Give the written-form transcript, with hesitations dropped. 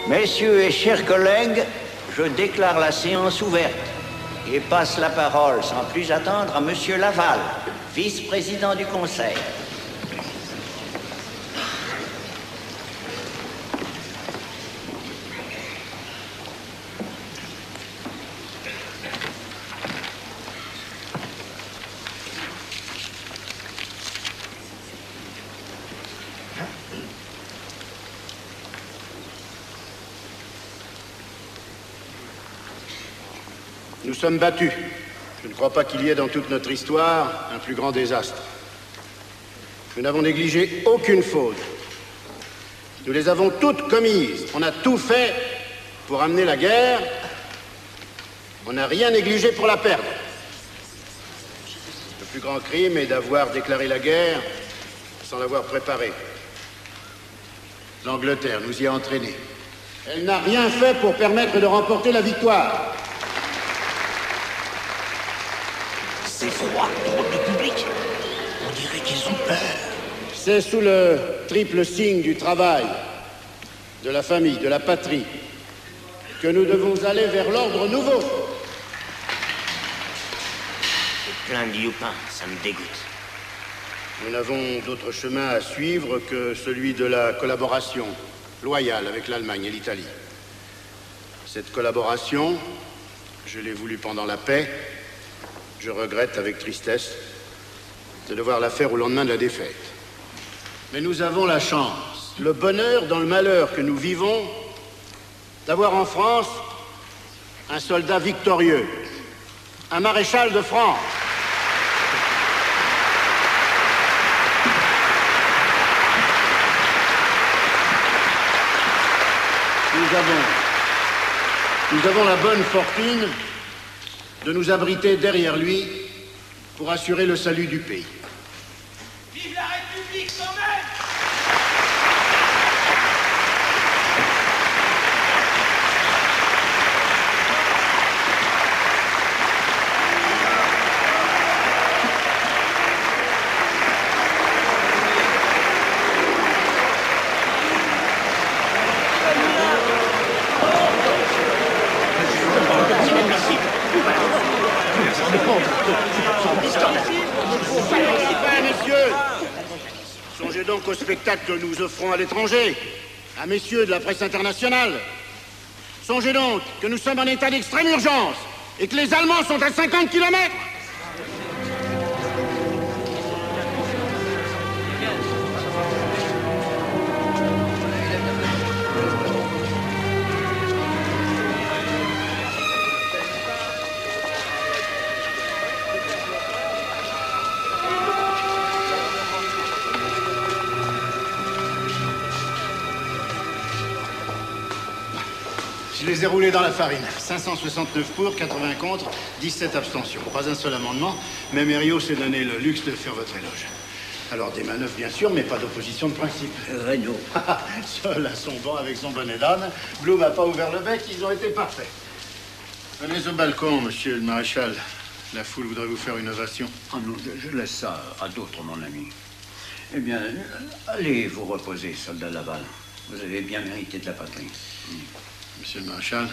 Messieurs et chers collègues, je déclare la séance ouverte et passe la parole sans plus attendre à Monsieur Laval, vice-président du Conseil. Nous sommes battus. Je ne crois pas qu'il y ait dans toute notre histoire un plus grand désastre. Nous n'avons négligé aucune faute. Nous les avons toutes commises. On a tout fait pour amener la guerre. On n'a rien négligé pour la perdre. Le plus grand crime est d'avoir déclaré la guerre sans l'avoir préparée. L'Angleterre nous y a entraînés. Elle n'a rien fait pour permettre de remporter la victoire. C'est froid, drôle de public. On dirait qu'ils ont peur. C'est sous le triple signe du travail, de la famille, de la patrie, que nous devons aller vers l'ordre nouveau. C'est plein de youpins, ça me dégoûte. Nous n'avons d'autre chemin à suivre que celui de la collaboration loyale avec l'Allemagne et l'Italie. Cette collaboration, je l'ai voulue pendant la paix. Je regrette avec tristesse de devoir la faire au lendemain de la défaite. Mais nous avons la chance, le bonheur dans le malheur que nous vivons, d'avoir en France un soldat victorieux, un maréchal de France. Nous avons la bonne fortune de nous abriter derrière lui pour assurer le salut du pays. Vive la République quand même! Songez donc au spectacle que nous offrons à l'étranger, à messieurs de la presse internationale. Songez donc que nous sommes en état d'extrême urgence et que les Allemands sont à 50 kilomètres. Je les ai roulés dans la farine. 569 pour, 80 contre, 17 abstentions. Pas un seul amendement. Même Herriot s'est donné le luxe de faire votre éloge. Alors des manœuvres, bien sûr, mais pas d'opposition de principe. Renaud. Seul à son banc avec son bonnet d'âne. Blum n'a pas ouvert le bec, ils ont été parfaits. Venez au balcon, monsieur le maréchal. La foule voudrait vous faire une ovation. Oh non, je laisse ça à d'autres, mon ami. Eh bien, allez vous reposer, soldat Laval. Vous avez bien mérité de la patrie. Monsieur le maréchal,